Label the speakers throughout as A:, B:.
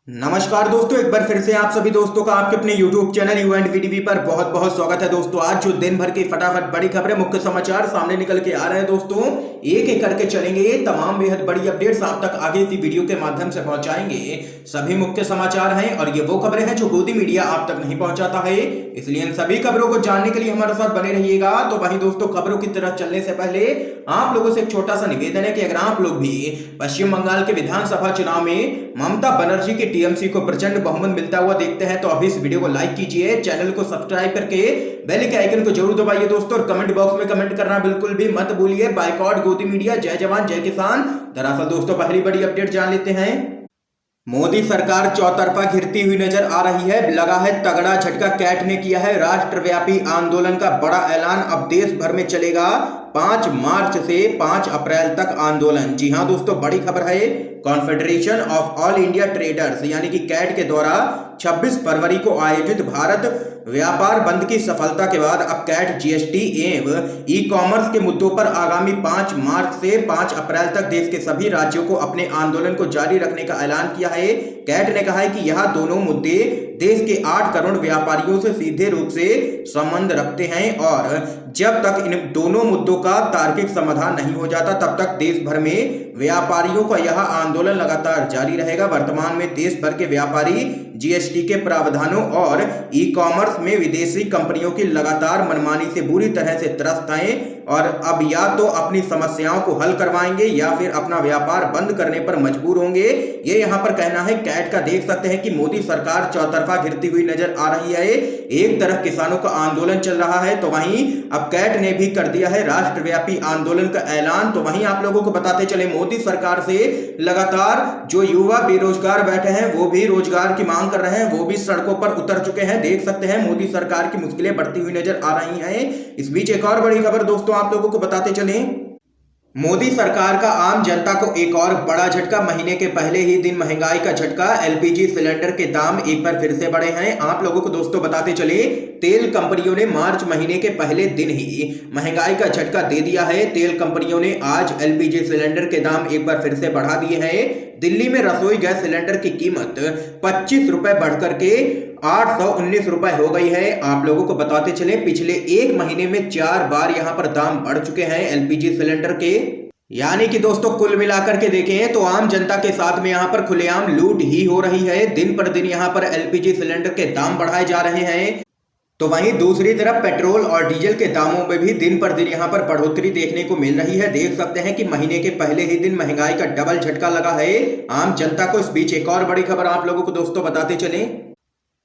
A: नमस्कार दोस्तों, एक बार फिर से आप सभी दोस्तों का आपके अपने YouTube channel you and VTV पर बहुत बहुत स्वागत है। दोस्तों आज जो दिन भर की फटाफट बड़ी खबरें, मुख्य समाचार सामने निकल के आ रहे हैं। दोस्तों एक एक करके चलेंगे, तमाम बेहद बड़ी अपडेट्स आप तक आगे इसी वीडियो के माध्यम से पहुंचाएंगे। सभी मुख्य समाचार हैं और ये वो खबरें हैं जो गोदी मीडिया आप तक नहीं पहुंचाता है, इसलिए इन सभी खबरों को जानने के लिए हमारे साथ बने रहिएगा। तो वहीं दोस्तों खबरों की तरफ चलने से पहले आप लोगों से एक छोटा सा निवेदन है कि अगर आप लोग भी पश्चिम बंगाल के विधानसभा चुनाव में ममता बनर्जी की टीएमसी को प्रचंड बहुमत मिलता हुआ देखते हैं तो अभी इस वीडियो को लाइक कीजिए, चैनल को सब्सक्राइब करके बेल के आइकन को जरूर दबाइए दोस्तों, और कमेंट बॉक्स में कमेंट करना बिल्कुल भी मत भूलिए। बायकॉट गोदी मीडिया, जय जवान जय किसान। दरअसल दोस्तों पहली बड़ी अपडेट जान लेते हैं। मोदी सरकार चौतरफा घिरती हुई नजर आ रही है, लगा है तगड़ा झटका। कैट ने किया है राष्ट्रव्यापी आंदोलन का बड़ा ऐलान, अब देश भर में चलेगा 5 मार्च से 5 अप्रैल तक आंदोलन। जी हां दोस्तों, बड़ी खबर है। Confederation of all India traders यानी कि कैट के द्वारा 26 फरवरी को आयोजित भारत व्यापार बंद की सफलता के बाद अब कैट जीएसटी एवं ई कॉमर्स के मुद्दों पर आगामी 5 मार्च से 5 अप्रैल तक देश के सभी राज्यों को अपने आंदोलन को जारी रखने का ऐलान किया है। कैट ने कहा है कि यह दोनों मुद्दे देश के 8 करोड़ व्यापारियों से सीधे रूप से संबंध रखते हैं और जब तक इन दोनों मुद्दों का तार्किक समाधान नहीं हो जाता तब तक देश भर में व्यापारियों का यह आंदोलन लगातार जारी रहेगा। वर्तमान में देश भर के व्यापारी जीएसटी के प्रावधानों और ई कॉमर्स में विदेशी कंपनियों की लगातार मनमानी से बुरी तरह से त्रस्त हैं और अब या तो अपनी समस्याओं को हल करवाएंगे या फिर अपना व्यापार बंद करने पर मजबूर होंगे, ये यहाँ पर कहना है कैट का। देख सकते हैं कि मोदी सरकार चौतरफा घिरती हुई नजर आ रही है। एक तरफ किसानों का आंदोलन चल रहा है तो वहीं अब कैट ने भी कर दिया है राष्ट्रव्यापी आंदोलन का ऐलान। तो वहीं आप लोगों को बताते चले, मोदी सरकार से लगातार जो युवा बेरोजगार बैठे हैं वो भी रोजगार की मांग कर रहे हैं, वो भी सड़कों पर उतर चुके हैं। देख सकते हैं मोदी सरकार की मुश्किलें बढ़ती हुई नजर आ रही हैं। इस बीच एक और बड़ी खबर दोस्तों आप लोगों को बताते चलें। मोदी सरकार का आम जनता को एक और बड़ा झटका। महीने के पहले ही दिन महंगाई का झटका, एलपीजी सिलेंडर के दाम एक बार फिर से बढ़े हैं। आप लोगों को दोस्तों बताते चले, तेल कंपनियों ने मार्च महीने के पहले दिन ही महंगाई का झटका दे दिया है। तेल कंपनियों ने आज एलपीजी सिलेंडर के दाम एक बार फिर से बढ़ा दिए हैं। दिल्ली में रसोई गैस सिलेंडर की कीमत 25 रुपए बढ़कर के 819 रुपए हो गई है। आप लोगों को बताते चले, पिछले एक महीने में 4 बार यहां पर दाम बढ़ चुके हैं एलपीजी सिलेंडर के। यानी कि दोस्तों कुल मिलाकर के देखें तो आम जनता के साथ में यहां पर खुलेआम लूट ही हो रही है। दिन पर दिन यहां पर एलपीजी सिलेंडर के दाम बढ़ाए जा रहे हैं। तो वहीं दूसरी तरफ पेट्रोल और डीजल के दामों में भी दिन पर दिन यहां पर बढ़ोतरी देखने को मिल रही है। देख सकते हैं कि महीने के पहले ही दिन महंगाई का डबल झटका लगा है आम जनता को। इस बीच एक और बड़ी खबर आप लोगों को दोस्तों बताते चलें।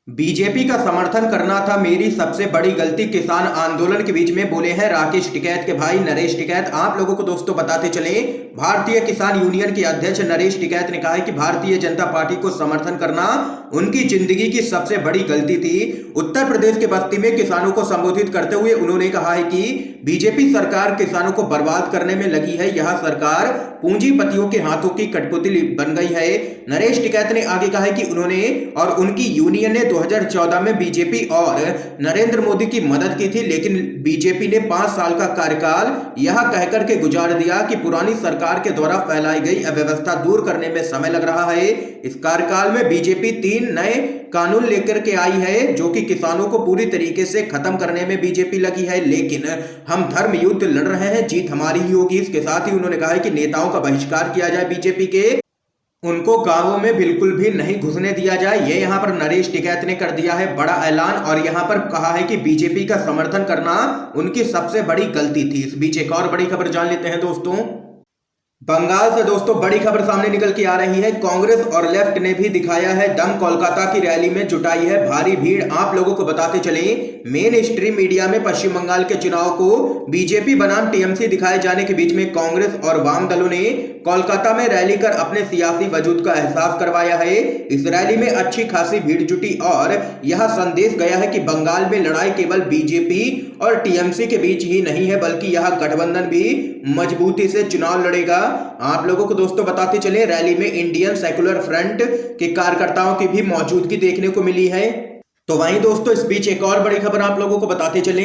A: बीजेपी का समर्थन करना था मेरी सबसे बड़ी गलती, किसान आंदोलन के बीच में बोले हैं राकेश टिकैत के भाई नरेश टिकैत। आप लोगों को दोस्तों बताते चले, भारतीय किसान यूनियन के अध्यक्ष नरेश टिकैत ने कहा है कि भारतीय जनता पार्टी को समर्थन करना उनकी जिंदगी की सबसे बड़ी गलती थी। उत्तर प्रदेश के बस्ती में किसानों को संबोधित करते हुए उन्होंने कहा है कि बीजेपी सरकार किसानों को बर्बाद करने में लगी है, यह सरकार पूंजीपतियों के हाथों की कठपुतली बन गई है। नरेश टिकैत ने आगे कहा है कि उन्होंने और उनकी यूनियन ने 2014 में बीजेपी और नरेंद्र मोदी की मदद की थी, लेकिन बीजेपी ने 5 साल का कार्यकाल यह कहकर के गुजार दिया कि पुरानी सरकार के द्वारा फैलाई गई अव्यवस्था दूर करने में समय लग रहा है। इस कार्यकाल में बीजेपी 3 नए कानून लेकर के आई है जो कि किसानों को पूरी तरीके से खत्म करने में बीजेपी लगी है, लेकिन हम धर्म युद्ध लड़ रहे हैं, जीत हमारी ही होगी। इसके साथ ही उन्होंने कहा है कि नेताओं का बहिष्कार किया जाए बीजेपी के, उनको गांवों में बिल्कुल भी नहीं घुसने दिया जाए। ये यहां पर नरेश टिकैत ने कर दिया है बड़ा ऐलान और यहां पर कहा है कि बीजेपी का समर्थन करना उनकी सबसे बड़ी गलती थी। इस बीच एक और बड़ी खबर जान लेते हैं दोस्तों। बंगाल से दोस्तों बड़ी खबर सामने निकल के आ रही है। कांग्रेस और लेफ्ट ने भी दिखाया है दम, कोलकाता की रैली में जुटाई है भारी भीड़। आप लोगों को बताते चले, मेन स्ट्रीम मीडिया में पश्चिम बंगाल के चुनाव को बीजेपी बनाम टीएमसी दिखाए जाने के बीच में कांग्रेस और वाम दलों ने कोलकाता में रैली कर अपने सियासी वजूद का एहसास करवाया है। इस रैली में अच्छी खासी भीड़ जुटी और यह संदेश गया है कि बंगाल में लड़ाई केवल बीजेपी और टीएमसी के बीच ही नहीं है, बल्कि यह गठबंधन भी मजबूती से चुनाव लड़ेगा। आप लोगों को दोस्तों बताते चले, रैली में इंडियन सेकुलर फ्रंट के कार्यकर्ताओं की भी मौजूदगी देखने को मिली है। तो वहीं दोस्तों इस बीच एक और बड़ी खबर आप लोगों को बताते चले,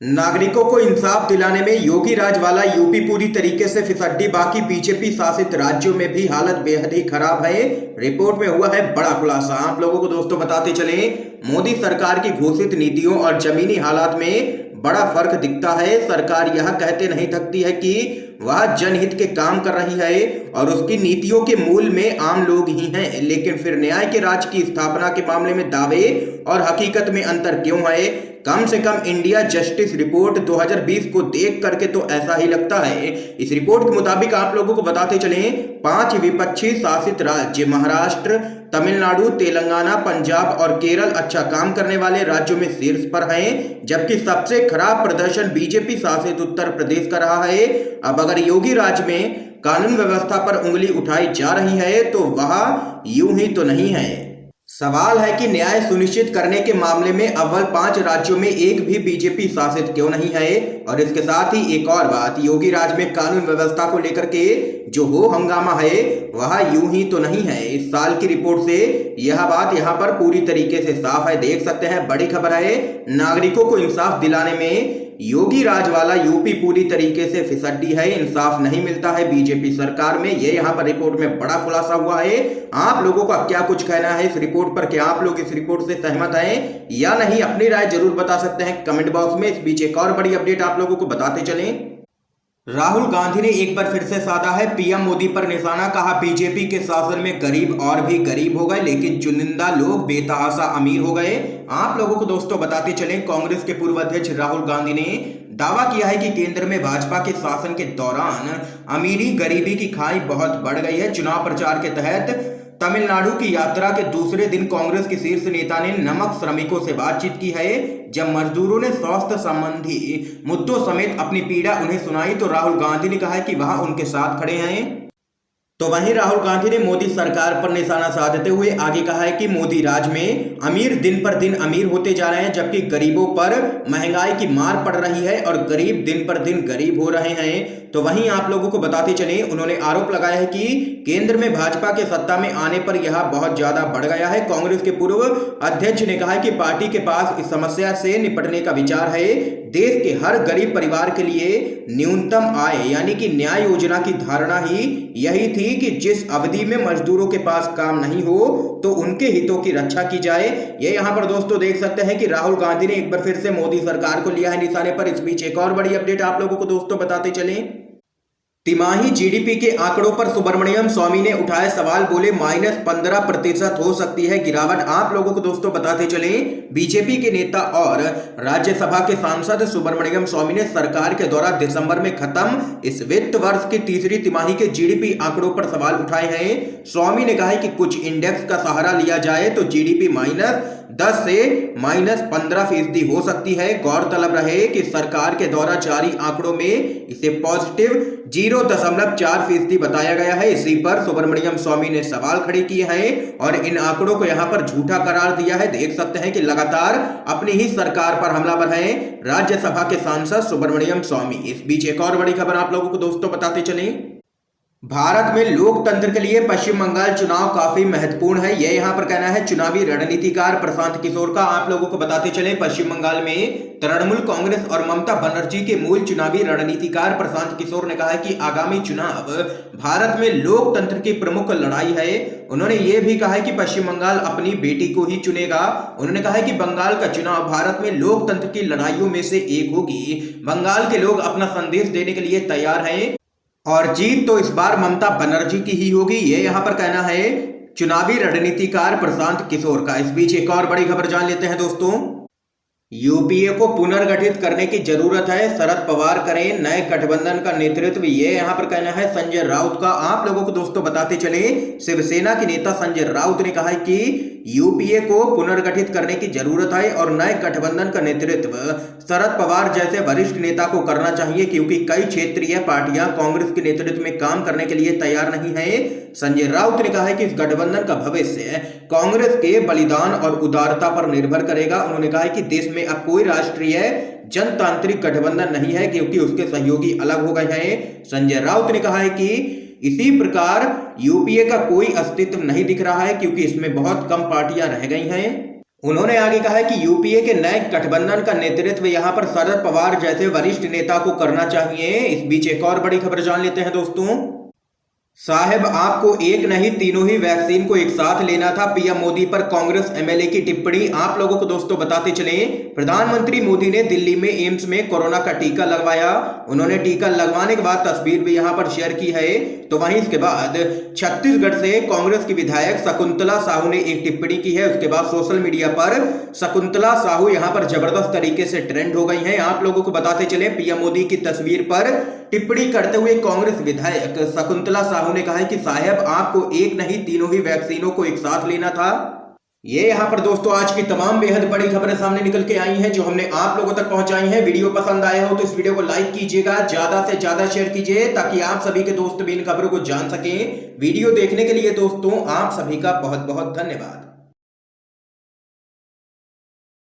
A: नागरिकों को इंसाफ दिलाने में योगी राज वाला यूपी पूरी तरीके से फिसड्डी, बाकी बीजेपी शासित राज्यों में भी हालत बेहद ही खराब है। रिपोर्ट में हुआ है बड़ा खुलासा। आप लोगों को दोस्तों बताते चले, मोदी सरकार की घोषित नीतियों और जमीनी हालात में बड़ा फर्क दिखता है। सरकार यह कहते नहीं थकती है कि वह जनहित के काम कर रही है और उसकी नीतियों के मूल में आम लोग ही हैं, लेकिन फिर न्याय के राज की स्थापना के मामले में दावे और हकीकत में अंतर क्यों है? कम से कम इंडिया जस्टिस रिपोर्ट 2020 को देख करके तो ऐसा ही लगता है। इस रिपोर्ट के मुताबिक आप लोगों को बताते चलें, 5 विपक्षी शासित राज्य महाराष्ट्र, तमिलनाडु, तेलंगाना, पंजाब और केरल अच्छा काम करने वाले राज्यों में शीर्ष पर हैं, जबकि सबसे खराब प्रदर्शन बीजेपी शासित उत्तर प्रदेश कर रहा है। अब अगर योगी राज्य में कानून व्यवस्था पर उंगली उठाई जा रही है तो वह यूं ही तो नहीं है। सवाल है कि न्याय सुनिश्चित करने के मामले में अव्वल 5 राज्यों में एक भी बीजेपी शासित क्यों नहीं है? और इसके साथ ही एक और बात, योगी राज में कानून व्यवस्था को लेकर के जो हो हंगामा है वह यूं ही तो नहीं है। इस साल की रिपोर्ट से यह बात यहां पर पूरी तरीके से साफ है। देख सकते हैं, बड़ी खबर है, नागरिकों को इंसाफ दिलाने में योगी राज वाला यूपी पूरी तरीके से फिसड्डी है। इंसाफ नहीं मिलता है बीजेपी सरकार में, ये यहाँ पर रिपोर्ट में बड़ा खुलासा हुआ है। आप लोगों का क्या कुछ कहना है इस रिपोर्ट पर? क्या आप लोग इस रिपोर्ट से सहमत हैं या नहीं? अपनी राय जरूर बता सकते हैं कमेंट बॉक्स में। इस बीच एक और बड़ी अपडेट आप लोगों को बताते चलें, राहुल गांधी ने एक बार फिर से साधा है पीएम मोदी पर निशाना। कहा, बीजेपी के शासन में गरीब और भी गरीब हो गए, लेकिन चुनिंदा लोग बेतहाशा अमीर हो गए। आप लोगों को दोस्तों बताते चलें, कांग्रेस के पूर्व अध्यक्ष राहुल गांधी ने दावा किया है कि केंद्र में भाजपा के शासन के दौरान अमीरी गरीबी की खाई बहुत बढ़ गई है। चुनाव प्रचार के तहत तमिलनाडु की यात्रा के दूसरे दिन कांग्रेस के शीर्ष नेता ने नमक श्रमिकों से बातचीत की है। जब मजदूरों ने स्वास्थ्य संबंधी मुद्दों समेत अपनी पीड़ा उन्हें सुनाई तो राहुल गांधी ने कहा है कि वह उनके साथ खड़े हैं। तो वहीं राहुल गांधी ने मोदी सरकार पर निशाना साधते हुए आगे कहा है कि मोदी राज में अमीर दिन पर दिन अमीर होते जा रहे हैं, जबकि गरीबों पर महंगाई की मार पड़ रही है और गरीब दिन पर दिन गरीब हो रहे हैं। तो वहीं आप लोगों को बताते चले, उन्होंने आरोप लगाया है कि केंद्र में भाजपा के सत्ता में आने पर यह बहुत ज्यादा बढ़ गया है। कांग्रेस के पूर्व अध्यक्ष ने कहा है कि पार्टी के पास इस समस्या से निपटने का विचार है। देश के हर गरीब परिवार के लिए न्यूनतम आय यानी कि न्याय योजना की धारणा ही यही थी कि जिस अवधि में मजदूरों के पास काम नहीं हो तो उनके हितों की रक्षा की जाए। ये यहाँ पर दोस्तों देख सकते हैं कि राहुल गांधी ने एक बार फिर से मोदी सरकार को लिया है निशाने पर। इस बीच एक और बड़ी अपडेट आप लोगों को दोस्तों बताते चलें, तिमाही जीडीपी के आंकड़ों पर सुब्रमण्यम स्वामी ने उठाए सवाल, बोले -15% हो सकती है गिरावट। आप लोगों को दोस्तों बताते चले, बीजेपी के नेता और राज्यसभा के सांसद सुब्रमण्यम स्वामी ने सरकार के द्वारा दिसंबर में खत्म इस वित्त वर्ष की तीसरी तिमाही के जीडीपी आंकड़ों पर सवाल उठाए हैं। स्वामी ने कहा है कि कुछ इंडेक्स का सहारा लिया जाए तो जीडीपी -10 से -15% हो सकती है। गौरतलब रहे कि सरकार के द्वारा जारी आंकड़ों में इसे पॉजिटिव 0.4% बताया गया है। इसी पर सुब्रमण्यम स्वामी ने सवाल खड़े किए हैं और इन आंकड़ों को यहां पर झूठा करार दिया है। देख सकते हैं कि लगातार अपनी ही सरकार पर हमलावर हैं राज्यसभा के सांसद सुब्रमण्यम स्वामी। इस बीच एक और बड़ी खबर आप लोगों को दोस्तों बताते चलें, भारत में लोकतंत्र के लिए पश्चिम बंगाल चुनाव काफी महत्वपूर्ण है। यह यहां पर कहना है चुनावी रणनीतिकार प्रशांत किशोर का। आप लोगों को बताते चले, पश्चिम बंगाल में तृणमूल कांग्रेस और ममता बनर्जी के मूल चुनावी रणनीतिकार प्रशांत किशोर ने कहा है कि आगामी चुनाव भारत में लोकतंत्र की प्रमुख लड़ाई है। उन्होंने ये भी कहा है कि पश्चिम बंगाल अपनी बेटी को ही चुनेगा। उन्होंने कहा है कि बंगाल का चुनाव भारत में लोकतंत्र की लड़ाइयों में से एक होगी। बंगाल के लोग अपना संदेश देने के लिए तैयार हैं और जीत तो इस बार ममता बनर्जी की ही होगी। ये यहाँ पर कहना है चुनावी रणनीतिकार प्रशांत किशोर का। इस बीच एक और बड़ी खबर जान लेते हैं दोस्तों, यूपीए को पुनर्गठित करने की जरूरत है, शरद पवार करें नए गठबंधन का नेतृत्व। ये यहां पर कहना है संजय राउत का। आप लोगों को दोस्तों बताते चले, शिवसेना के नेता संजय राउत ने कहा है कि यूपीए को पुनर्गठित करने की जरूरत है और नए गठबंधन का नेतृत्व शरद पवार जैसे वरिष्ठ नेता को करना चाहिए, क्योंकि कई क्षेत्रीय पार्टियां कांग्रेस के नेतृत्व में काम करने के लिए तैयार नहीं है। संजय राउत ने कहा है कि इस गठबंधन का भविष्य कांग्रेस के बलिदान और उदारता पर निर्भर करेगा। उन्होंने कहा है कि देश में अब कोई राष्ट्रीय जनतांत्रिक गठबंधन नहीं है, क्योंकि उसके सहयोगी अलग हो गए हैं। संजय राउत ने कहा है कि इसी प्रकार यूपीए का कोई अस्तित्व नहीं दिख रहा है, क्योंकि इसमें बहुत कम पार्टियां रह गई हैं। उन्होंने आगे कहा है कि यूपीए के नए गठबंधन का नेतृत्व यहां पर शरद पवार जैसे वरिष्ठ नेता को करना चाहिए। इस बीच एक और बड़ी खबर जान लेते हैं दोस्तों। साहब आपको एक नहीं तीनों ही वैक्सीन को एक साथ लेना था, पीएम मोदी पर कांग्रेस एमएलए की टिप्पणी। आप लोगों को दोस्तों बताते चले, प्रधानमंत्री मोदी ने दिल्ली में एम्स में कोरोना का टीका लगवाया। उन्होंने टीका लगवाने के बाद तस्वीर भी यहां पर शेयर की है। तो वहीं इसके बाद छत्तीसगढ़ से कांग्रेस की विधायक शकुंतला साहू ने एक टिप्पणी की है। उसके बाद सोशल मीडिया पर शकुंतला साहू यहां पर जबरदस्त तरीके से ट्रेंड हो गई हैं। आप लोगों को बताते चले, पीएम मोदी की तस्वीर पर टिप्पणी करते हुए कांग्रेस विधायक शकुंतला साहू ने कहा है कि साहब आपको एक नहीं तीनों ही वैक्सीनों को एक साथ लेना था। ये यहाँ पर दोस्तों आज की तमाम बेहद बड़ी खबरें सामने निकल के आई हैं जो हमने आप लोगों तक पहुंचाई हैं। वीडियो पसंद आया हो तो इस वीडियो को लाइक कीजिएगा, ज्यादा से ज्यादा शेयर कीजिए ताकि आप सभी के दोस्त भी इन खबरों को जान सकें। वीडियो देखने के लिए दोस्तों आप सभी का बहुत बहुत धन्यवाद।